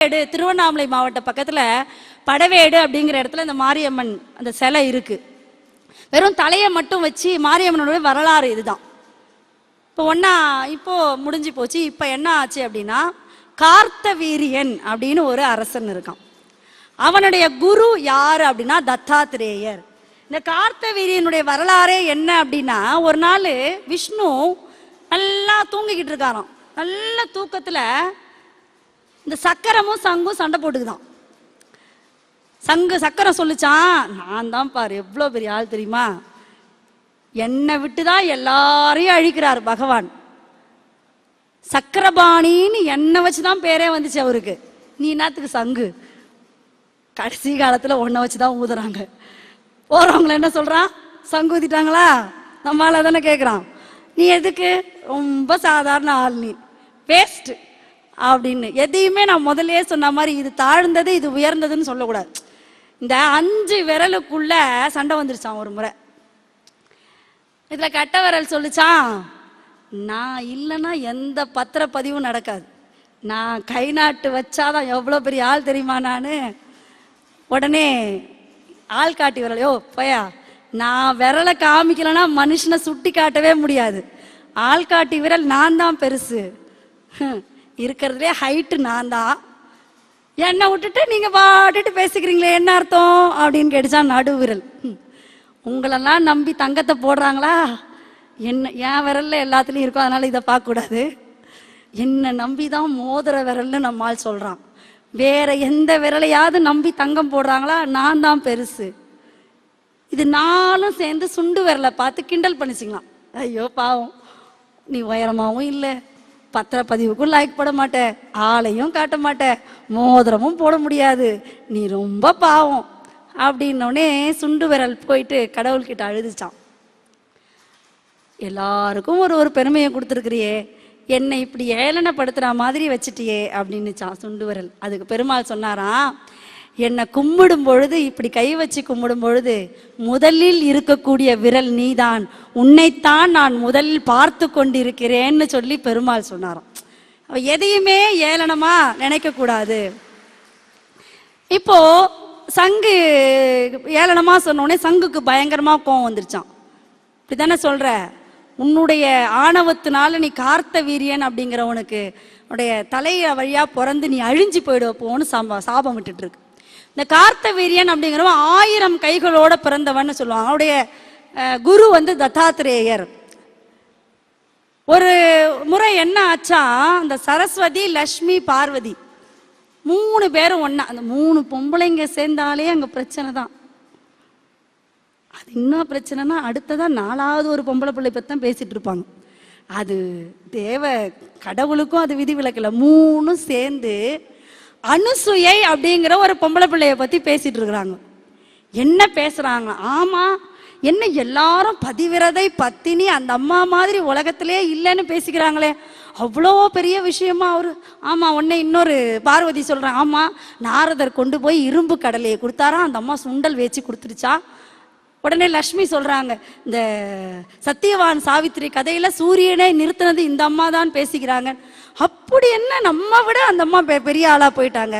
திருவண்ணாமலை மாவட்ட பக்கத்துல படவேடு அப்படிங்கிற இடத்துல இந்த மாரியம்மன் அந்த சிலை இருக்கு. வெறும் தலையை மட்டும் வச்சு மாரியம்மனோட வரலாறு இதுதான். இப்போ முடிஞ்சு போச்சு. இப்போ என்ன ஆச்சு அப்படின்னா, கார்த்தவீரியன் அப்படின்னு ஒரு அரசன் இருக்கான். அவனுடைய குரு யாரு அப்படின்னா தத்தாத்திரேயர். இந்த கார்த்தவீரியனுடைய வரலாறே என்ன அப்படின்னா, ஒரு நாள் விஷ்ணு நல்லா தூங்கிக்கிட்டு இருக்காராம். நல்ல தூக்கத்துல இந்த சக்கரமும் சங்கும் சண்டை போட்டுக்குதான். சக்கரம் சொல்லிச்சான், நான் தான் பாரு எவ்வளோ பெரிய ஆள் தெரியுமா, என்னை விட்டுதான் எல்லாரையும் அழிக்கிறார் பகவான். சக்கரபாணின்னு என்னை வச்சுதான் பேரே வந்துச்சு அவருக்கு. நீ என்னத்துக்கு சங்கு? கடைசி காலத்துல ஒன்ன வச்சுதான் ஊதுறாங்க. போறவங்கள என்ன சொல்றான், சங்கு ஊதிட்டாங்களா நம்மளால தானே கேட்குறான், நீ எதுக்கு, ரொம்ப சாதாரண ஆள், நீ வேஸ்ட் அப்படின்னு. எதையுமே நான் முதலே சொன்ன மாதிரி இது தாழ்ந்தது இது உயர்ந்ததுன்னு சொல்லக்கூடாது. இந்த 5 விரலுக்குள்ள சண்டை வந்துருச்சான் ஒரு முறை. இதுல கட்ட விரல் சொல்லிச்சான், நான் இல்லைன்னா எந்த பத்திரப்பதிவும் நடக்காது, நான் கை நாட்டு வச்சாதான் எவ்வளோ பெரிய ஆள் தெரியுமா நான். உடனே ஆள் காட்டி விரல், யோ போயா, நான் விரலை காமிக்கலன்னா மனுஷனை சுட்டி காட்டவே முடியாது, ஆள் காட்டி விரல் நான் தான் பெருசு, இருக்கிறதுலே ஹைட்டு நான் தான், என்னை விட்டுட்டு நீங்க பாட்டுட்டு பேசிக்கிறீங்களே என்ன அர்த்தம் அப்படின்னு கேட்டுச்சான் நடு விரல். உங்களெல்லாம் நம்பி தங்கத்தை போடுறாங்களா, என்ன என் விரல்ல எல்லாத்துலயும் இருக்கும் அதனால இதை பார்க்க கூடாது, என்னை நம்பிதான் மோதிர விரல்னு நம்மால் சொல்றான், வேற எந்த விரலையாவது நம்பி தங்கம் போடுறாங்களா, நான் தான் பெருசு. இது நாலும் சேர்ந்து சுண்டு விரலை பார்த்து கிண்டல் பண்ணிச்சிக்கலாம். ஐயோ பாவம், நீ உயரமாவும் இல்லை, பத்திரப்பதிவுக்கும் லைக் போட மாட்டேன், ஆளையும் காட்ட மாட்டேன், மோதிரமும் போட முடியாது, நீ ரொம்ப பாவம் அப்படின்னோடனே சுண்டு விரல் போயிட்டு கடவுள்கிட்ட அழுதுச்சான். எல்லாருக்கும் ஒரு பெருமையை கொடுத்துருக்கிறியே, என்னை இப்படி ஏளனப்படுத்துற மாதிரி வச்சுட்டியே அப்படின்னுச்சான் சுண்டு விரல். அதுக்கு பெருமாள் சொன்னாராம், என்னை கும்பிடும் பொழுது இப்படி கை வச்சு கும்பிடும் பொழுது முதலில் இருக்கக்கூடிய விரல் நீதான், உன்னைத்தான் நான் முதலில் பார்த்து கொண்டிருக்கிறேன்னு சொல்லி பெருமாள் சொன்னாராம். எதையுமே ஏளனமா நினைக்க கூடாது. இப்போ சங்கு ஏளனமா சொன்னோடனே சங்குக்கு பயங்கரமா கோவம் வந்துருச்சான். இப்படித்தானே சொல்ற, உன்னுடைய ஆணவத்தினால நீ கார்த்தவீரியன் அப்படிங்கிறவனுக்கு உன்னுடைய தலைய வழியா பிறந்து நீ அழிஞ்சு போயிடுவோன்னு சாபம் விட்டுட்டு இருக்கு. இந்த கார்த்தவீரியன் அப்படிங்கிறவன் 1000 கைகளோட பிறந்தவன்னு சொல்லுவாங்க. அவருடைய குரு தத்தாத்திரேயர். ஒரு முறை என்ன ஆச்சா, அந்த சரஸ்வதி லக்ஷ்மி பார்வதி 3 பேரும் ஒன்னா, அந்த 3 பொம்பளைங்க சேர்ந்தாலே அங்க பிரச்சனை தான். அது என்ன பிரச்சனைனா, அடுத்ததான் 4வது ஒரு பொம்பளை பிள்ளை பத்தி தான் பேசிட்டு இருப்பாங்க. அது தேவ கடவுளுக்கும் அது விதி விலக்கல. 3 சேர்ந்து அனுசுயை அப்படிங்கிற ஒரு பொம்பளை பிள்ளைய பத்தி பேசிட்டு இருக்கிறாங்க. என்ன பேசுறாங்க, ஆமா என்ன எல்லாரும் பதிவிரதை பத்தினி அந்த அம்மா மாதிரி உலகத்திலே இல்லைன்னு பேசிக்கிறாங்களே, அவ்வளோ பெரிய விஷயமா அவரு. ஆமா, உடனே இன்னொரு பார்வதி சொல்றான், ஆமா நாரதர் கொண்டு போய் இரும்பு கடலையை கொடுத்தாரா, அந்த அம்மா சுண்டல் வச்சு கொடுத்துருச்சா. உடனே லக்ஷ்மி சொல்றாங்க, இந்த சத்தியவான் சாவித்திரி கதையில சூரியனை நிறுத்தினது இந்த அம்மா தான் பேசிக்கிறாங்க. அப்படி என்ன, நம்ம விட அந்த அம்மா பெரிய ஆளா போயிட்டாங்க.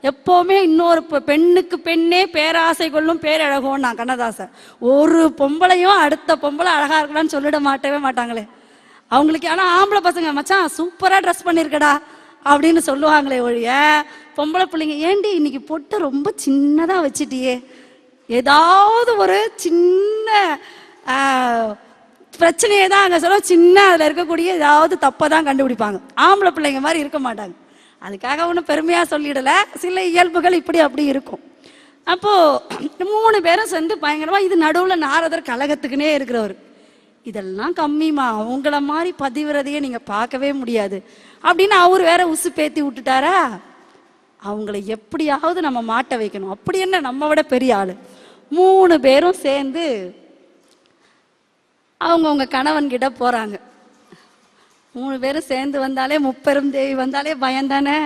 எப்பவுமே இன்னொரு பெண்ணுக்கு பெண்ணே பேராசை கொள்ளும் பேரழகும் நான் கண்ணதாசன். ஒரு பொம்பளையும் அடுத்த பொம்பளை அழகா இருக்கலாம்னு சொல்லிட மாட்டவே மாட்டாங்களே அவங்களுக்கு. ஆனா ஆம்பளை பசங்க, மச்சான் சூப்பரா ட்ரெஸ் பண்ணிருக்கடா அப்படின்னு சொல்லுவாங்களே ஒழிய, பொம்பளை பிள்ளைங்க ஏண்டி இன்னைக்கு பொட்டு ரொம்ப சின்னதா வச்சிட்டியே, ஏதாவது ஒரு சின்ன பிரச்சனையே தான் அங்கே சொல்ல, சின்ன அதில் இருக்கக்கூடிய ஏதாவது தப்பை தான் கண்டுபிடிப்பாங்க. ஆம்பளை பிள்ளைங்க மாதிரி இருக்க மாட்டாங்க. அதுக்காக ஒன்றும் பெருமையாக சொல்லிடலை, சில இயல்புகள் இப்படி அப்படி இருக்கும். அப்போது 3 பேரும் சேர்ந்து பயங்கரமாக, இது நடுவில் நாரதர் கழகத்துக்குன்னே இருக்கிறவர், இதெல்லாம் கம்மிமா, அவங்கள மாதிரி பதிவிரதையே நீங்கள் பார்க்கவே முடியாது அப்படின்னு அவர் வேற உசு பேத்தி விட்டுட்டாரா. அவங்கள எப்படியாவது நம்ம மாட்ட வைக்கணும், அப்படி என்ன நம்ம விட பெரிய ஆளு. 3 பேரும் சேர்ந்து அவங்கவுங்க கணவன் கிட்ட போறாங்க. 3 பேரும் சேர்ந்து வந்தாலே, முப்பெரும் தேவி வந்தாலே பயந்தானே.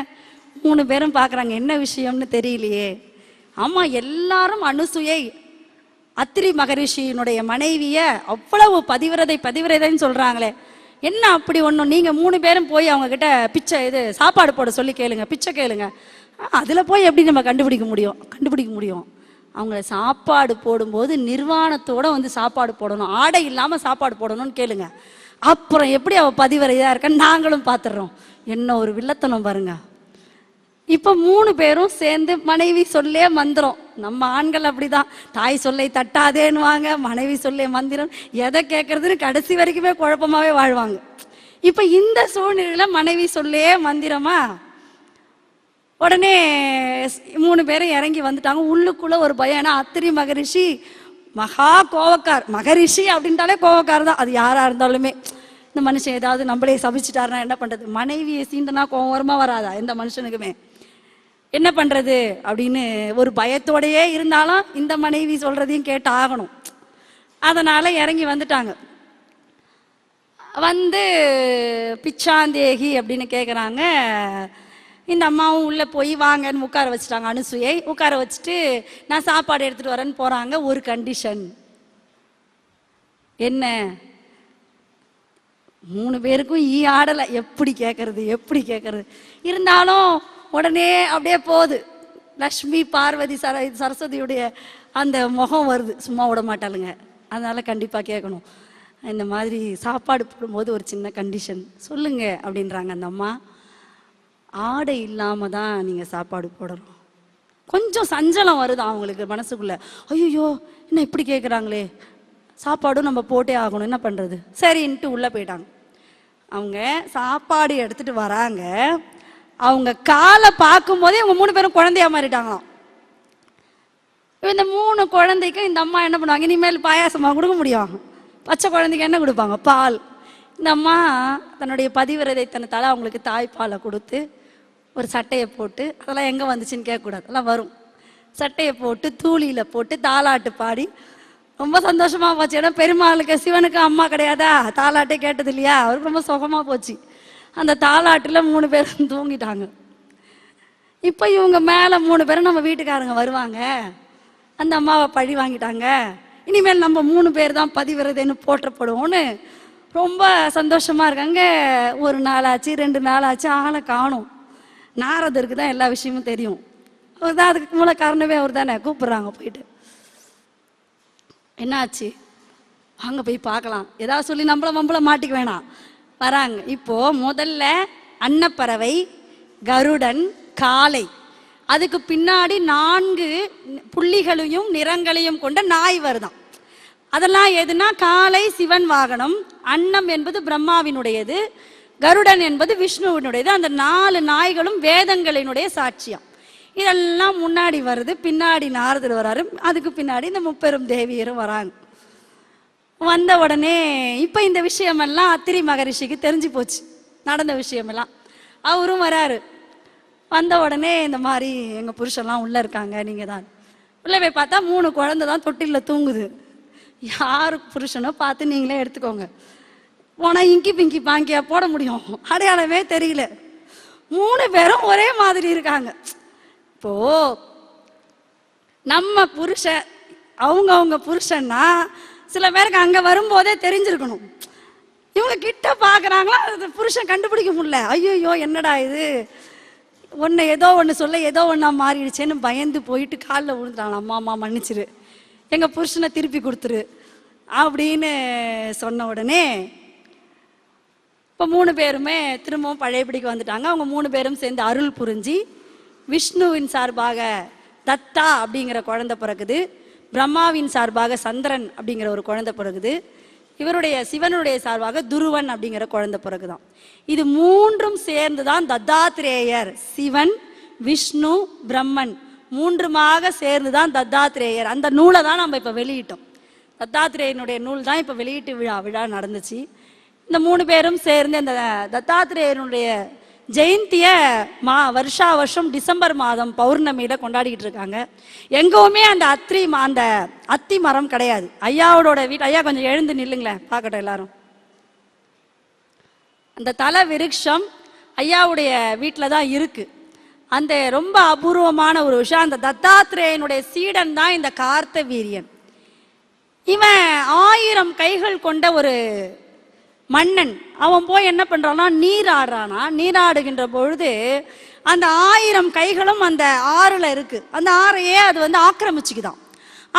3 பேரும் பாக்குறாங்க, என்ன விஷயம்னு தெரியலையே. ஆமா, எல்லாரும் அனுசுயை அத்திரி மகரிஷியினுடைய மனைவிய அவ்வளவு பதிவிரதைன்னு சொல்றாங்களே, என்ன அப்படி ஒன்றும், நீங்கள் 3 பேரும் போய் அவங்க கிட்ட பிச்சை இது சாப்பாடு போட சொல்லி கேளுங்க, பிச்சை கேளுங்க அதில் போய் எப்படி நம்ம கண்டுபிடிக்க முடியும். அவங்கள சாப்பாடு போடும்போது நிர்வாணத்தோட வந்து சாப்பாடு போடணும், ஆடை இல்லாமல் சாப்பாடு போடணும்னு கேளுங்க. அப்புறம் எப்படி அவள் பதிவறையாக இருக்க நாங்களும் பார்த்துடுறோம். என்ன ஒரு வில்லத்தனம் பாருங்க. இப்போ 3 பேரும் சேர்ந்து மனைவி சொல்லே மந்திரம். நம்ம ஆண்கள் அப்படிதான், தாய் சொல்லை தட்டாதேன்னுவாங்க, மனைவி சொல்லே மந்திரம், எதை கேட்கறதுன்னு கடைசி வரைக்குமே குழப்பமாவே வாழ்வாங்க. இப்போ இந்த சூழ்நிலையில் மனைவி சொல்லே மந்திரமா, உடனே 3 பேரும் இறங்கி வந்துட்டாங்க. உள்ளுக்குள்ள ஒரு பயம். ஏன்னா அத்திரி மகரிஷி மகா கோவக்கார். மகரிஷி அப்படின்ட்டாலே கோவக்கார் தான், அது யாரா இருந்தாலுமே. இந்த மனுஷன் ஏதாவது நம்மளே சபிச்சுட்டாருனா என்ன பண்றது? மனைவியை சீண்டனா கோவம் வருமா வராதா எந்த மனுஷனுக்குமே? என்ன பண்றது அப்படின்னு ஒரு பயத்தோடையே இருந்தாலும் இந்த மனைவி சொல்றதையும் கேட்டு ஆகணும். அதனால இறங்கி வந்துட்டாங்க. வந்து பிச்சாந்தேகி அப்படின்னு கேட்குறாங்க. இந்த அம்மாவும் உள்ளே போய் வாங்கன்னு உட்கார வச்சுட்டாங்க. அனுசூயை உட்கார வச்சுட்டு நான் சாப்பாடு எடுத்துகிட்டு வரேன்னு போகிறாங்க. ஒரு கண்டிஷன் என்ன? 3 பேருக்கும் ஆடலை. எப்படி கேட்கறது? இருந்தாலும் உடனே அப்படியே போகுது. லக்ஷ்மி பார்வதி சரஸ்வதியுடைய அந்த முகம் வருது, சும்மா விட மாட்டாளுங்க. அதனால கண்டிப்பாக கேட்கணும். இந்த மாதிரி சாப்பாடு போடும்போது ஒரு சின்ன கண்டிஷன் சொல்லுங்க அப்படின்றாங்க அந்த அம்மா. ஆடை இல்லாமல் தான் நீங்கள் சாப்பாடு போடணும். கொஞ்சம் சஞ்சலம் வருது அவங்களுக்கு மனசுக்குள்ள. ஐயோ என்ன இப்படி கேட்குறாங்களே, சாப்பாடும் நம்ம போட்டே ஆகணும், என்ன பண்ணுறது? சரின்ட்டு உள்ளே போயிட்டாங்க. அவங்க சாப்பாடு எடுத்துகிட்டு வராங்க. அவங்க காலை பார்க்கும்போதே அவங்க 3 பேரும் குழந்தையா மாறிட்டாங்களாம். இந்த 3 குழந்தைக்கும் இந்த அம்மா என்ன பண்ணுவாங்க? இனிமேல் பாயாசமாக கொடுக்க முடியும்? பச்சை குழந்தைக்கு என்ன கொடுப்பாங்க? பால். இந்த அம்மா தன்னுடைய பதிவிரதைத்தனத்தால் அவங்களுக்கு தாய்ப்பாலை கொடுத்து ஒரு சட்டையை போட்டு, அதெல்லாம் எங்கே வந்துச்சுன்னு கேட்கக்கூடாது, அதெல்லாம் வரும். சட்டையை போட்டு தூளியில் போட்டு தாலாட்டு பாடி ரொம்ப சந்தோஷமாக போச்சு. ஏன்னா பெருமாளுக்கு சிவனுக்கு அம்மா கிடையாதா, தாலாட்டே கேட்டது இல்லையா, அவருக்கு ரொம்ப சுகமாக போச்சு. அந்த தாலாட்டில் 3 பேரும் தூங்கிட்டாங்க. இப்போ இவங்க மேலே 3 பேரும் நம்ம வீட்டுக்காரங்க வருவாங்க. அந்த அம்மாவை பழி வாங்கிட்டாங்க, இனிமேல் நம்ம 3 பேர் தான் பதிவிரதைன்னு போற்றப்படுவோன்னு ரொம்ப சந்தோஷமாக இருக்காங்க. 1 நாள் ஆச்சு, 2 நாள் ஆச்சு, ஆளை காணும். நாரதருக்கு தான் எல்லா விஷயமும் தெரியும். அவர் தான் அதுக்கு மூல காரணமே அவர் தானே. கூப்பிட்றாங்க. போயிட்டு என்னாச்சு வாங்க போய் பார்க்கலாம், ஏதாவது சொல்லி நம்மள மாட்டிக்க வேணாம். வராங்க. இப்போ முதல்ல அன்னப்பறவை, கருடன், காளை, அதுக்கு பின்னாடி 4 புள்ளிகளையும் நிறங்களையும் கொண்ட நாய் வருதான். அதெல்லாம் எதுனா, காளை சிவன் வாகனம், அன்னம் என்பது பிரம்மாவினுடையது, கருடன் என்பது விஷ்ணுவினுடையது. அந்த 4 நாய்களும் வேதங்களினுடைய சாட்சியம். இதெல்லாம் முன்னாடி வருது, பின்னாடி நாரதர் வராரு, அதுக்கு பின்னாடி இந்த 3 பெரும் தேவியரும் வராங்க. வந்த உடனே இப்போ இந்த விஷயமெல்லாம் அத்திரி மகரிஷிக்கு தெரிஞ்சு போச்சு, நடந்த விஷயமெல்லாம். அவரும் வராரு. வந்த உடனே இந்த மாதிரி எங்கள் புருஷன்லாம் உள்ளே இருக்காங்க, நீங்கள் தான். உள்ளே போய் பார்த்தா 3 குழந்தை தான் தொட்டிலில் தூங்குது. யாரு புருஷனோ பார்த்து நீங்களே எடுத்துக்கோங்க. போனால் இங்கி பிங்கி பாங்கியா போட முடியும், அடையாளமே தெரியல. 3 பேரும் ஒரே மாதிரி இருக்காங்க. இப்போ நம்ம புருஷன் அவங்க புருஷன்னா சில பேருக்கு அங்கே வரும்போதே தெரிஞ்சிருக்கணும். இவங்க கிட்ட பார்க்குறாங்களா, புருஷன் கண்டுபிடிக்க முடியல. ஐயோ என்னடா இது, ஒன்று ஏதோ ஒன்று சொல்ல ஏதோ ஒன்றா மாறிடுச்சேன்னு பயந்து போயிட்டு காலில் விழுந்துட்டாங்க. அம்மா மன்னிச்சிரு, எங்கள் புருஷனை திருப்பி கொடுத்துரு அப்படின்னு சொன்ன உடனே இப்போ 3 பேருமே திரும்பவும் பழையபடிக்கு வந்துட்டாங்க. அவங்க 3 பேரும் சேர்ந்து அருள் புரிஞ்சு விஷ்ணுவின் சார்பாக தத்தா அப்படிங்கிற குழந்தை பிறகுது, பிரம்மாவின் சார்பாக சந்திரன் அப்படிங்கிற ஒரு குழந்தை பிறகுது, இவருடைய சிவனுடைய சார்பாக துருவன் அப்படிங்கிற குழந்தை பிறகுதான். இது 3ம் சேர்ந்து தான் தத்தாத்ரேயர். சிவன், விஷ்ணு, பிரம்மன் 3மாக சேர்ந்து தான் தத்தாத்ரேயர். அந்த நூலை தான் நம்ம இப்போ வெளியிட்டோம். தத்தாத்ரேயனுடைய நூல் தான் இப்போ வெளியீட்டு விழா நடந்துச்சு. இந்த 3 பேரும் சேர்ந்து அந்த தத்தாத்ரேயனுடைய ஜெயந்தியை வருஷா வருஷம் டிசம்பர் மாதம் பௌர்ணமியில கொண்டாடிக்கிட்டு இருக்காங்க. எங்கவுமே அந்த அத்தி மரம் கிடையாது. ஐயாவோட வீட்டு, ஐயா கொஞ்சம் எழுந்து நில்லுங்களேன் பார்க்கட்டும் எல்லாரும். அந்த தல விருட்சம் ஐயாவுடைய வீட்டில் தான் இருக்கு. அந்த ரொம்ப அபூர்வமான ஒரு விஷயம், அந்த தத்தாத்ரேயனுடைய சீடன் தான் இந்த கார்த்த வீரியன். இவன் 1000 கைகள் கொண்ட ஒரு மன்னன். அவன் போய் என்ன பண்றானா, நீராடுறானா. நீராடுகின்ற பொழுது அந்த 1000 கைகளும் அந்த ஆறுல இருக்கு. அந்த ஆறையே அது வந்து ஆக்கிரமிச்சுக்குதான்.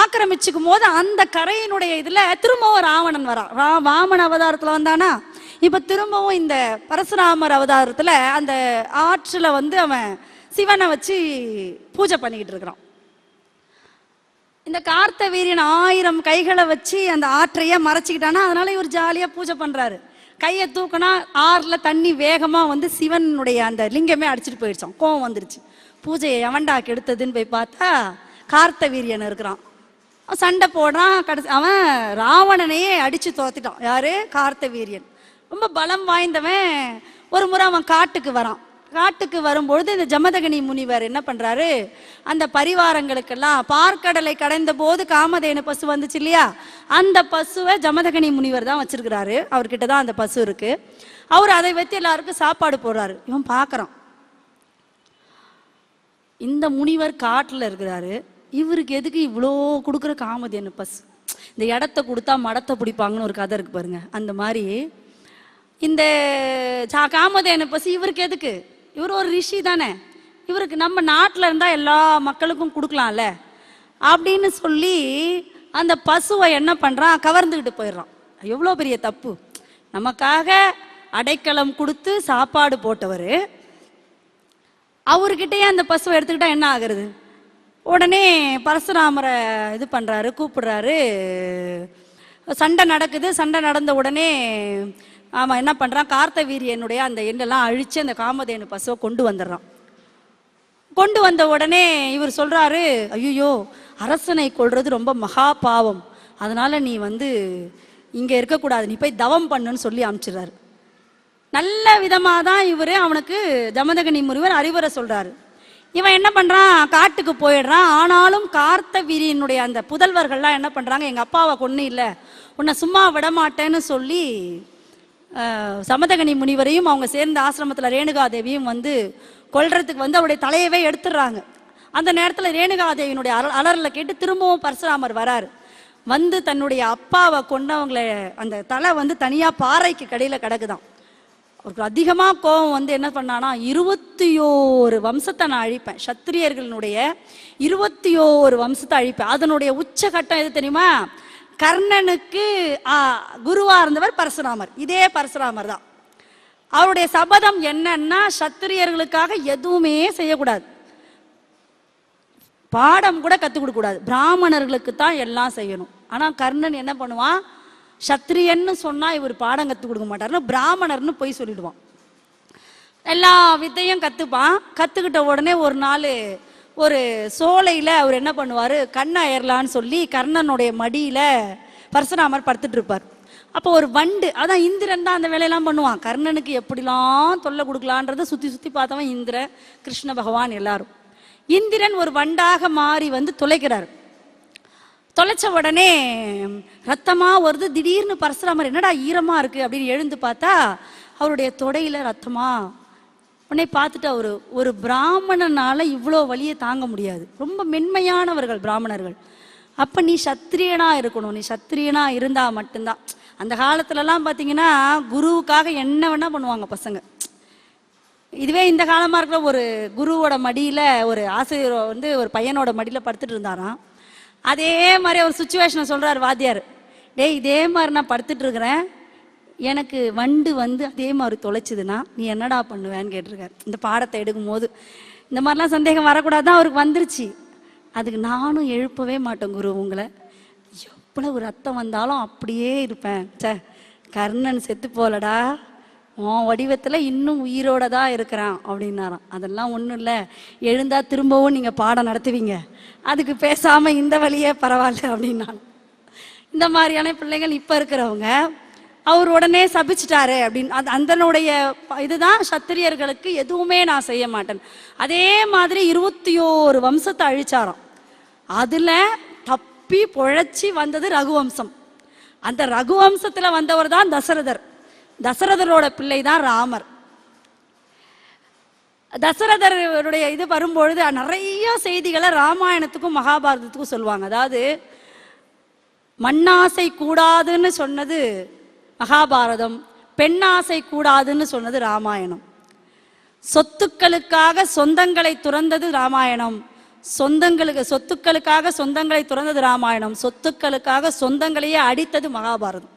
ஆக்கிரமிச்சுக்கும் போது அந்த கரையினுடைய இதுல திரும்பவும் ராவணன் வரான். வாமன அவதாரத்துல வந்தானா, இப்ப திரும்பவும் இந்த பரசுராமர் அவதாரத்துல அந்த ஆற்றுல வந்து அவன் சிவனை வச்சு பூஜை பண்ணிக்கிட்டு இருக்கிறான். இந்த கார்த்தவீரியன் 1000 கைகளை வச்சு அந்த ஆற்றையே மறைச்சிக்கிட்டானா, அதனால இவர் ஜாலியா பூஜை பண்றாரு. கையை தூக்கினா ஆறுல தண்ணி வேகமா வந்து சிவனுடைய அந்த லிங்கமே அடிச்சுட்டு போயிடுச்சான். கோவம் வந்துருச்சு. பூஜையை எவன்டா கெடுத்ததுன்னு போய் பார்த்தா கார்த்தவீரியன் இருக்கிறான். சண்டை போடுறான். கடைசி அவன் ராவணனையே அடிச்சு தோத்துட்டான். யாரு? கார்த்தவீரியன். ரொம்ப பலம் வாய்ந்தவன். ஒரு முறை அவன் காட்டுக்கு வரான். காட்டுக்கு வரும்பொழுது இந்த ஜமதகனி முனிவர் என்ன பண்றாரு, அந்த பரிவாரங்களுக்கெல்லாம் பார்க்கடலை கடைந்த போது காமதேனு பசு வந்துச்சு இல்லையா, அந்த பசுவை ஜமதகனி முனிவர் தான் வச்சிருக்கிறாரு. அவர்கிட்ட தான் அந்த பசு இருக்கு. அவர் அதை வச்சு எல்லாருக்கும் சாப்பாடு போடுறாரு. இவன் பார்க்கறான், இந்த முனிவர் காட்டுல இருக்கிறாரு, இவருக்கு எதுக்கு இவ்வளோ கொடுக்குற காமதேனு பசு? இந்த இடத்த கொடுத்தா மடத்தை பிடிப்பாங்கன்னு ஒரு கதை இருக்கு பாருங்க. அந்த மாதிரி இந்த காமதேனு பசு இவருக்கு எதுக்கு? இவர் ஒரு ரிஷி தானே, இவருக்கு நம்ம நாட்டில் இருந்தால் எல்லா மக்களுக்கும் கொடுக்கலாம்ல அப்படின்னு சொல்லி அந்த பசுவை என்ன பண்ணுறான், கவர்ந்துக்கிட்டு போயிடுறான். எவ்வளோ பெரிய தப்பு! நமக்காக அடைக்கலம் கொடுத்து சாப்பாடு போட்டவர் அவர்கிட்டயே அந்த பசுவை எடுத்துக்கிட்டா என்ன ஆகுறது? உடனே பரசுராமரை இது பண்ணுறாரு, கூப்பிடுறாரு. சண்டை நடக்குது. சண்டை நடந்த உடனே ஆமாம் என்ன பண்ணுறான், கார்த்தவீரியனுடைய அந்த எண்ணெல்லாம் அழித்து அந்த காமதேனு பசுவை கொண்டு வந்துடுறான். கொண்டு வந்த உடனே இவர் சொல்கிறாரு, ஐயோ அரசனை கொள்வது ரொம்ப மகா பாவம், அதனால் நீ வந்து இங்கே இருக்கக்கூடாது, நீ போய் தவம் பண்ணுன்னு சொல்லி அனுப்பிச்சிடுறாரு. நல்ல விதமாக தான் இவர் அவனுக்கு ஜமதகனி முனிவர் அறிவுரை சொல்கிறாரு. இவன் என்ன பண்ணுறான், காட்டுக்கு போயிடுறான். ஆனாலும் கார்த்தவீரியனுடைய அந்த புதல்வர்கள்லாம் என்ன பண்ணுறாங்க, எங்கள் அப்பாவை கொன்று இல்லை, உன்னை சும்மா விடமாட்டேன்னு சொல்லி சமதகனி முனிவரையும் அவங்க சேர்ந்த ஆசிரமத்தில் ரேணுகாதேவியும் வந்து கொல்றதுக்கு வந்து அவருடைய தலையவே எடுத்துடுறாங்க. அந்த நேரத்தில் ரேணுகாதேவியினுடைய அலறலை கேட்டு திரும்பவும் பரசுராமர் வராரு. வந்து தன்னுடைய அப்பாவை கொண்டவங்களை அந்த தலை வந்து தனியாக பாறைக்கு கடையில் கிடக்குதான். அவருக்கு அதிகமாக கோபம் வந்து என்ன பண்ணானா, 21 வம்சத்தை நான் அழிப்பேன், சத்திரியர்களுடைய 21 வம்சத்தை அழிப்பேன். அதனுடைய உச்சகட்டம் எது தெரியுமா? கர்ணனுக்கு குருவா இருந்தவர் பரசுராமர். இதே பரசுராமர் தான். அவருடைய சபதம் என்னன்னா, சத்திரியர்களுக்காக எதுவுமே செய்யக்கூடாது, பாடம் கூட கற்றுக் கொடுக்க கூடாது, பிராமணர்களுக்கு தான் எல்லாம் செய்யணும். ஆனால் கர்ணன் என்ன பண்ணுவான், சத்திரியன்னு சொன்னா இவர் பாடம் கற்றுக் கொடுக்க மாட்டாருன்னு பிராமணர்னு போய் சொல்லிடுவான். எல்லா வித்தையும் கற்றுப்பான். கற்றுக்கிட்ட உடனே ஒரு நாள் ஒரு சோலையில் அவர் என்ன பண்ணுவார், கண்ணை ஏறலான்னு சொல்லி கர்ணனுடைய மடியில் பரசுராமர் படுத்துட்டு இருப்பார். அப்போ ஒரு வண்டு, அதான் இந்திரன் தான் அந்த வேலையெல்லாம் பண்ணுவான். கர்ணனுக்கு எப்படிலாம் தொல்லை கொடுக்கலான்றதை சுற்றி சுற்றி பார்த்தவன் இந்திரன், கிருஷ்ண பகவான் எல்லாரும். இந்திரன் ஒரு வண்டாக மாறி வந்து துளைக்கிறார். தொலைச்ச உடனே ரத்தமாக வருது. திடீர்னு பரசுராமர் என்னடா ஈரமாக இருக்குது அப்படின்னு எழுந்து பார்த்தா அவருடைய தொடையில் ரத்தமா. உடனே பார்த்துட்டு அவரு, ஒரு பிராமணனால இவ்வளோ வலியை தாங்க முடியாது, ரொம்ப மென்மையானவர்கள் பிராமணர்கள், அப்போ நீ சத்திரியனா இருக்கணும், நீ சத்திரியனா இருந்தால் மட்டும்தான். அந்த காலத்துலலாம் பார்த்தீங்கன்னா குருவுக்காக என்ன வேணா பண்ணுவாங்க பசங்க. இதுவே இந்த காலமாக இருக்கிற ஒரு குருவோட மடியில் ஒரு ஆசிரியர் வந்து ஒரு பையனோட மடியில் படுத்துட்டு இருந்தாராம். அதே மாதிரி ஒரு சுச்சுவேஷனை சொல்கிறார் வாத்தியார். டேய் இதே மாதிரி நான் படுத்துட்டு இருக்கிறேன், எனக்கு வண்டு வந்து அதே மாதிரி தொலைச்சிதுன்னா நீ என்னடா பண்ணுவேன்னு கேட்டிருக்காரு. இந்த பாடத்தை எடுக்கும் போது இந்த மாதிரிலாம் சந்தேகம் வரக்கூடாதான் அவருக்கு வந்துருச்சு. அதுக்கு நானும் எழுப்பவே மாட்டேன் குரு, உங்களை எவ்வளவு ரத்தம் வந்தாலும் அப்படியே இருப்பேன். கர்ணன் செத்து போலடா, உன் வடிவத்தில் இன்னும் உயிரோட தான் இருக்கிறான் அப்படின்னாராம். அதெல்லாம் ஒன்றும் இல்லை, எழுந்தா திரும்பவும் நீங்கள் பாடம் நடத்துவீங்க, அதுக்கு பேசாமல் இந்த வழியே பரவாயில்ல அப்படின்னாலும். இந்த மாதிரியான பிள்ளைகள் இப்போ இருக்கிறவங்க அவர் உடனே சபிச்சிட்டாரு அப்படின்னு அந்தனுடைய இதுதான் சத்திரியர்களுக்கு எதுவுமே நான் செய்ய மாட்டேன். அதே மாதிரி 21 வம்சத்தை அழிச்சாராம். அதுல தப்பி பொழைச்சி வந்தது ரகுவம்சம். அந்த ரகுவம்சத்துல வந்தவர் தான் தசரதர். தசரதரோட பிள்ளை தான் ராமர். தசரதருடைய இது வரும்பொழுது நிறைய செய்திகளை ராமாயணத்துக்கும் மகாபாரதத்துக்கும் சொல்லுவாங்க. அதாவது மண்ணாசை கூடாதுன்னு சொன்னது மகாபாரதம், பெண்ணாசை கூடாதுன்னு சொன்னது ராமாயணம். சொத்துக்களுக்காக சொந்தங்களை துறந்தது ராமாயணம், சொத்துக்களுக்காக சொந்தங்களை துறந்தது ராமாயணம், சொத்துக்களுக்காக சொந்தங்களையே அடித்தது மகாபாரதம்.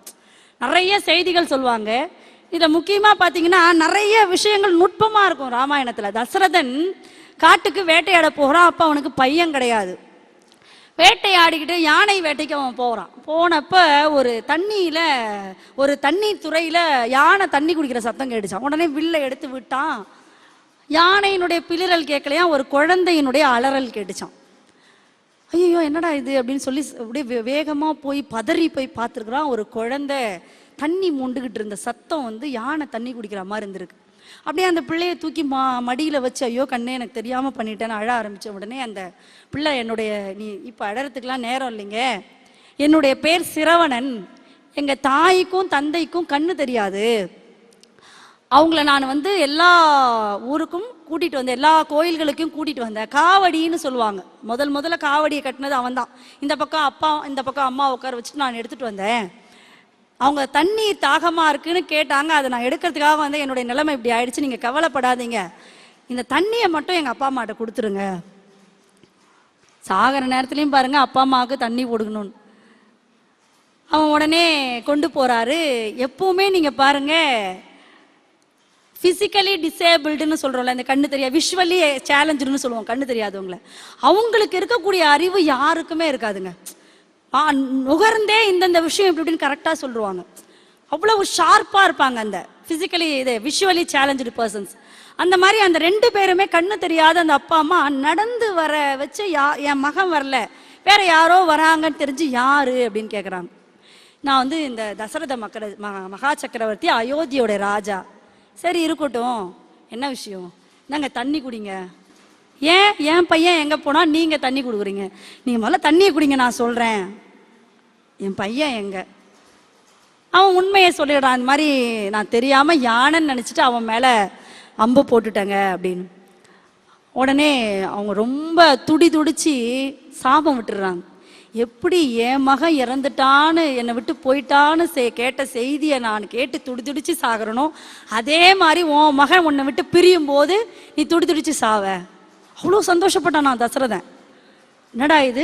நிறைய செய்திகள் சொல்லுவாங்க. இதில் முக்கியமாக பார்த்தீங்கன்னா நிறைய விஷயங்கள் நுட்பமாக இருக்கும் ராமாயணத்தில். தசரதன் காட்டுக்கு வேட்டையாட போகிறான். அப்போ அவனுக்கு பையன் கிடையாது. வேட்டையாடிக்கிட்டு யானை வேட்டைக்கு அவன் போகிறான். போனப்ப ஒரு தண்ணீர் துறையில் யானை தண்ணி குடிக்கிற சத்தம் கேட்டுச்சான். உடனே வில்லை எடுத்து விட்டான். யானையினுடைய பிளிரல் கேட்கலையா, ஒரு குழந்தையினுடைய அலறல் கேட்டுச்சான். ஐயோ என்னடா இது அப்படின்னு சொல்லி அப்படியே வேகமாக போய் பதறி போய் பார்த்துருக்குறான். ஒரு குழந்தை தண்ணி மொண்டுகிட்டு இருந்த சத்தம் யானை தண்ணி குடிக்கிற மாதிரி இருந்திருக்கு. அப்படியே அந்த பிள்ளையை தூக்கி மடியில் வச்சு, ஐயோ கண்ணே எனக்கு தெரியாமல் பண்ணிட்டேன்னு அழ ஆரம்பித்த உடனே அந்த பிள்ளை, நீ இப்போ அழறதுக்கெலாம் நேரம் இல்லைங்க, என்னுடைய பேர் சிரவணன், எங்கள் தாய்க்கும் தந்தைக்கும் கண்ணு தெரியாது, அவங்கள நான் எல்லா ஊருக்கும் கூட்டிகிட்டு வந்தேன், எல்லா கோயில்களுக்கும் கூட்டிகிட்டு வந்தேன். காவடின்னு சொல்லுவாங்க. முதல்ல காவடியை கட்டினது அவன் தான். இந்த பக்கம் அப்பா, இந்த பக்கம் அம்மா உட்கார வச்சுட்டு நான் எடுத்துகிட்டு வந்தேன். அவங்க தண்ணீர் தாகமாக இருக்குன்னு கேட்டாங்க. அதை நான் எடுக்கிறதுக்காக என்னுடைய நிலைமை இப்படி ஆயிடுச்சு, நீங்கள் கவலைப்படாதீங்க, இந்த தண்ணியை மட்டும் எங்கள் அப்பா அம்மாட்ட கொடுத்துருங்க. சாகிற நேரத்துலையும் பாருங்கள் அப்பா அம்மாவுக்கு தண்ணி கொடுக்கணும்னு அவன் உடனே கொண்டு போகிறாரு. எப்பவுமே நீங்கள் பாருங்கள், ஃபிசிக்கலி டிசேபிள்டுன்னு சொல்கிறோம்ல, இந்த கண்ணு தெரியாது, விஷுவலி சேலஞ்சுன்னு சொல்லுவோம், கண்ணு தெரியாதவங்களை, அவங்களுக்கு இருக்கக்கூடிய அறிவு யாருக்குமே இருக்காதுங்க. நுகர்ந்தே இந்தந்த விஷயம் இப்படி இப்படின்னு கரெக்டாக சொல்லுவாங்க. அவ்வளவு ஷார்ப்பாக இருப்பாங்க அந்த ஃபிசிக்கலி விஷுவலி சேலஞ்சு பர்சன்ஸ். அந்த மாதிரி அந்த 2 பேருமே கண்ணு தெரியாத அந்த அப்பா அம்மா நடந்து வர வச்சு, என் மகன் வரல, வேற யாரோ வராங்கன்னு தெரிஞ்சு யாரு அப்படின்னு கேட்குறாங்க. நான் இந்த தசரத மகா சக்கரவர்த்தி, அயோத்தியோட ராஜா. சரி இருக்கட்டும், என்ன விஷயம், நாங்கள் தண்ணி குடிங்க. ஏன் என் பையன் எங்கே போனால் நீங்கள் தண்ணி கொடுக்குறீங்க? நீங்கள் முதல்ல தண்ணியை குடிங்க, நான் சொல்கிறேன். என் பையன் எங்கே? அவன் உண்மையை சொல்லிடுறான். அந்த மாதிரி நான் தெரியாமல் யானைன்னு நினச்சிட்டு அவன் மேலே அம்பு போட்டுட்டேங்க அப்படின்னு. உடனே அவங்க ரொம்ப துடிச்சு சாபம் விட்டுடுறாங்க. எப்படி என் மகன் இறந்துட்டான்னு, என்னை விட்டு போயிட்டான்னு கேட்ட செய்தியை நான் கேட்டு துடிச்சு சாகிறனோ, அதே மாதிரி உன் மகன் உன்னை விட்டு பிரியும் போது நீ துடிச்சு சாவ. அவ்வளோ சந்தோஷப்பட்டான் நான் தசரதன். என்னடா இது,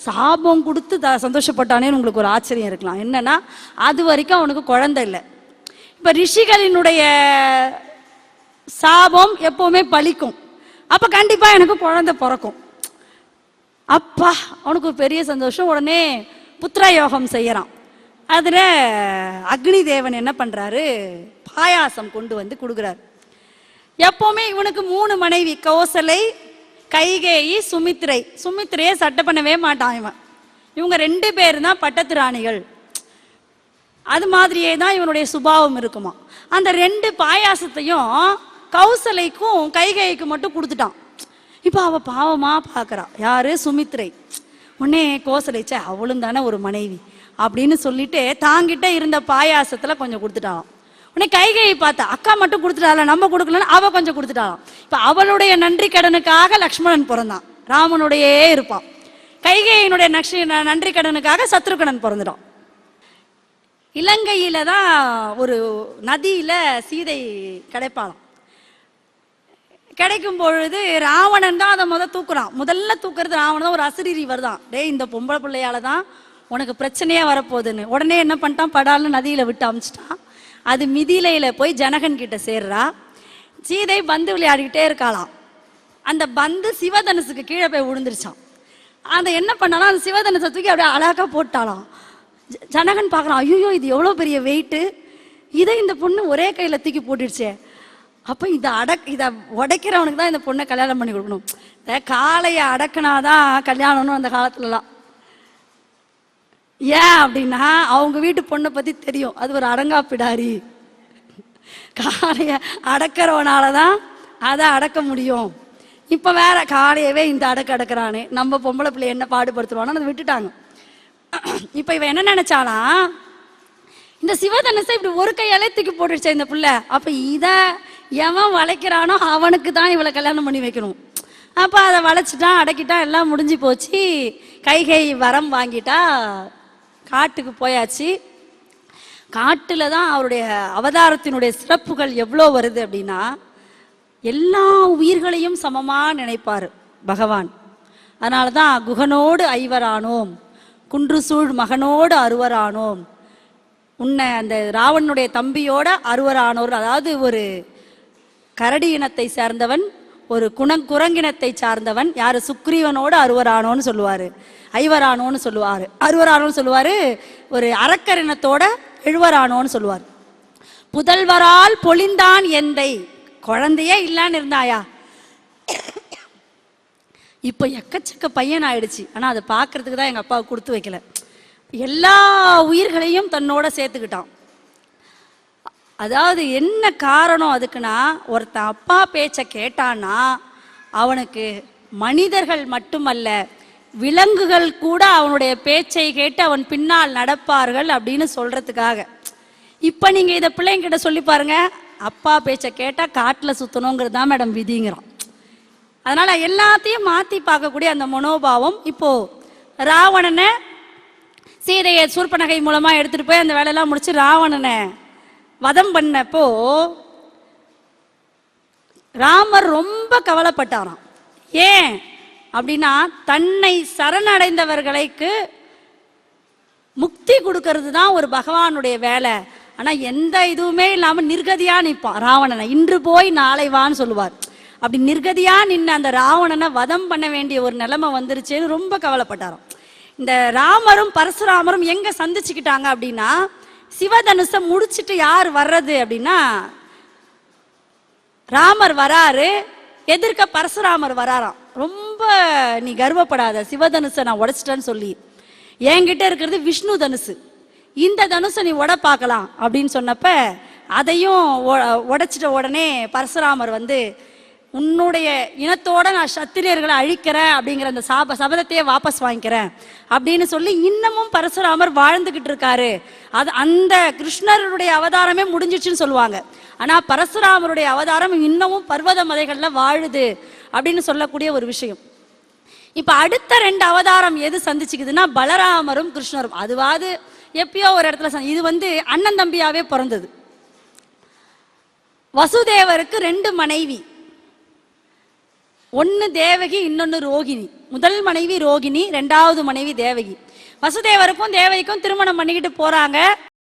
சாபம் கொடுத்து சந்தோஷப்பட்டானேன்னு உங்களுக்கு ஒரு ஆச்சரியம் இருக்கலாம். என்னன்னா, அது வரைக்கும் அவனுக்கு குழந்தை இல்லை. இப்போ ரிஷிகளினுடைய சாபம் எப்பவுமே பலிக்கும். அப்போ கண்டிப்பாக எனக்கு குழந்தை பிறக்கும். அப்பா அவனுக்கு ஒரு பெரிய சந்தோஷம். உடனே புத்திர யோகம் செய்யறான். அதில் அக்னி தேவன் என்ன பண்ணுறாரு, பாயாசம் கொண்டு கொடுக்குறாரு. எப்பவுமே இவனுக்கு 3 மனைவி, கௌசலை, கைகேயி, சுமித்திரையை சட்டை பண்ணவே மாட்டான் இவன். இவங்க 2 பேர் தான் பட்டத்து ராணிகள். அது மாதிரியே தான் இவனுடைய சுபாவம் இருக்குமா. அந்த 2 பாயாசத்தையும் கௌசலைக்கும் கைகேயிக்கும் மட்டும் கொடுத்துட்டான். இப்போ அவள் பாவமாக பார்க்குறா. யாரு? சுமித்திரை. உடனே கோசலைச்சே, அவளும் தானே ஒரு மனைவி அப்படின்னு சொல்லிட்டு தாங்கிட்ட இருந்த பாயாசத்தில் கொஞ்சம் கொடுத்துட்டான். உடனே கைகையை பார்த்தா, அக்கா மட்டும் கொடுத்துட்டாள, நம்ம கொடுக்கலன்னு அவள் கொஞ்சம் கொடுத்துட்டாளாம். இப்போ அவளுடைய நன்றி கடனுக்காக லக்ஷ்மணன் பிறந்தான், ராமனுடையே இருப்பான். கைகையினுடைய நன்றி கடனுக்காக சத்ருகனன் பிறந்துட்டான். இலங்கையில தான் ஒரு நதியில சீதை கிடைப்பாளாம். கிடைக்கும் பொழுது ராவணன் தான் அதை தூக்குறான். முதல்ல தூக்குறது ராவணன் தான். ஒரு அசிரீரி வருதான், டே இந்த பொம்பளை பிள்ளையால தான் உனக்கு பிரச்சனையே வரப்போகுதுன்னு. உடனே என்ன பண்ணிட்டான், படால்னு நதியில விட்டு அமிச்சிட்டான். அது மிதிலையில போய் ஜனகன் கிட்ட சேர்றா. சீதை பந்து விளையாடிக்கிட்டே இருக்காளாம். அந்த பந்து சிவதனுசுக்கு கீழே போய் விழுந்துருச்சான். அதை என்ன பண்ணாலும் அந்த சிவதனுசை தூக்கி அப்படியே அழகா போட்டாலாம். ஜனகன் பார்க்கலாம், ஐயோ இது எவ்வளோ பெரிய வெயிட்டு, இதை இந்த பொண்ணு ஒரே கையில தூக்கி போட்டுடுச்சே. அப்போ இதை உடைக்கிறவனுக்கு தான் இந்த பொண்ணை கல்யாணம் பண்ணி கொடுக்கணும். காளையை அடக்கினாதான் கல்யாணம்னு அந்த காலத்துலலாம். ஏன் அப்படின்னா அவங்க வீட்டு பொண்ணை பற்றி தெரியும், அது ஒரு அடங்காப்பிடாரி. காளையை அடக்கிறவனால தான் அதை அடக்க முடியும். இப்போ வேற காளையவே இந்த அடக்கிறானே, நம்ம பொம்பளை பிள்ளை என்ன பாடுபடுத்துவானோ அதை விட்டுட்டாங்க. இப்போ இவன் என்ன நினைச்சானா, இந்த சிவதனுசை இப்படி ஒரு கையாலே தூக்கி போட்டுடுச்சா இந்த பிள்ளை. அப்போ இதை எவன் வளைக்கிறானோ அவனுக்கு தான் இவளை கல்யாணம் பண்ணி வைக்கணும். அப்போ அதை வளைச்சிட்டான், அடக்கிட்டான், எல்லாம் முடிஞ்சு போச்சு. கைகை வரம் வாங்கிட்டா, காட்டுக்கு போயாச்சு. காட்டில் தான் அவருடைய அவதாரத்தினுடைய சிறப்புகள் எவ்வளோ வருது அப்படின்னா, எல்லா உயிர்களையும் சமமா நினைப்பார் பகவான். அதனால தான் குகனோடு ஐவரானோம், குன்று சூழ் மகனோடு அறுவரானோம், உன்னை அந்த ராவணனுடைய தம்பியோட அறுவரானோர். அதாவது ஒரு கரடி இனத்தை சேர்ந்தவன், ஒரு குரங்கினத்தை சார்ந்தவன் யாரு, சுக்ரீவனோடு அறுவரானோன்னு சொல்லுவாரு, ஐவரானோன்னு சொல்லுவாரு, அறுவரானோன்னு சொல்லுவாரு. ஒரு அரக்கர் இனத்தோட எழுவரானோன்னு சொல்லுவார். புதல்வரால் பொழிந்தான் எந்தை, குழந்தையே இல்லான்னு இருந்தாயா, இப்போ எக்கச்சக்க பையன் ஆயிடுச்சு. ஆனா அதை பார்க்கறதுக்கு தான் எங்க அப்பாவை கொடுத்து வைக்கல. எல்லா உயிர்களையும் தன்னோட சேர்த்துக்கிட்டான். அதாவது என்ன காரணம் அதுக்குன்னா, ஒருத்தன் அப்பா பேச்சை கேட்டான்னா அவனுக்கு மனிதர்கள் மட்டுமல்ல விலங்குகள் கூட அவனுடைய பேச்சை கேட்டு அவன் பின்னால் நடப்பார்கள் அப்படின்னு சொல்றதுக்காக. இப்ப நீங்க இதை பிள்ளைங்கிட்ட சொல்லி பாருங்க, அப்பா பேச்சை கேட்டா காட்டுல சுத்தணுங்கிறது தான் மேடம் விதிங்கிறான். அதனால எல்லாத்தையும் மாத்தி பார்க்கக்கூடிய அந்த மனோபாவம். இப்போ ராவணனை சீதையை சூர்பனகை மூலமா எடுத்துட்டு போய் அந்த வேலையெல்லாம் முடிச்சு ராவணனை வதம் பண்ணப்போ ராமர் ரொம்ப கவலைப்பட்டாராம். ஏன் அப்படின்னா, தன்னை சரணடைந்தவர்களுக்கு முக்தி கொடுக்கறது தான் ஒரு பகவானுடைய வேலை. ஆனா எந்த இதுவுமே இல்லாம நிர்கதியா நிற்பான் ராவணனை. இன்று போய் நாளை வான்னு சொல்லுவார். அப்படி நிர்கதியா நின்று அந்த ராவணனை வதம் பண்ண வேண்டிய ஒரு நிலைமை வந்துருச்சேன்னு ரொம்ப கவலைப்பட்டாராம். இந்த ராமரும் பரசுராமரும் எங்க சந்திச்சுக்கிட்டாங்க அப்படின்னா, சிவதனுசை முடிச்சுட்டு யார் வர்றது அப்படின்னா, ராமர் வராரு, எதிர்க்க பரசுராமர் வராராம். ரொம்ப நீ கர்வப்படாத, சிவதனுசை நான் உடைச்சிட்டேன்னு சொல்லி, என்கிட்ட இருக்கிறது விஷ்ணு தனுசு, இந்த தனுசை நீ உட பார்க்கலாம் அப்படின்னு சொன்னப்ப அதையும் உடைச்சிட்ட உடனே பரசுராமர் வந்து, உன்னுடைய இனத்தோட நான் சத்திரியர்களை அழிக்கிறேன் அப்படிங்கிற அந்த சபதத்தையே வாபஸ் வாங்கிக்கிறேன் அப்படின்னு சொல்லி இன்னமும் பரசுராமர் வாழ்ந்துகிட்டு இருக்காரு. அது அந்த கிருஷ்ணருடைய அவதாரமே முடிஞ்சிச்சுன்னு சொல்லுவாங்க. ஆனா பரசுராமருடைய அவதாரம் இன்னமும் பர்வத மலைகள்ல வாழுது அப்படின்னு சொல்லக்கூடிய ஒரு விஷயம். இப்ப அடுத்த 2 அவதாரம் எது சந்திச்சுக்குதுன்னா, பலராமரும் கிருஷ்ணரும். அதுவாது எப்பயோ ஒரு இடத்துல இது வந்து அண்ணன் தம்பியாவே பிறந்தது. வசுதேவருக்கு 2 மனைவி, ஒன்னு தேவகி, இன்னொன்னு ரோகிணி. முதல் மனைவி ரோகிணி, 2வது மனைவி தேவகி. வசுதேவருக்கும் தேவகிக்கும் திருமணம் பண்ணிக்கிட்டு போறாங்க.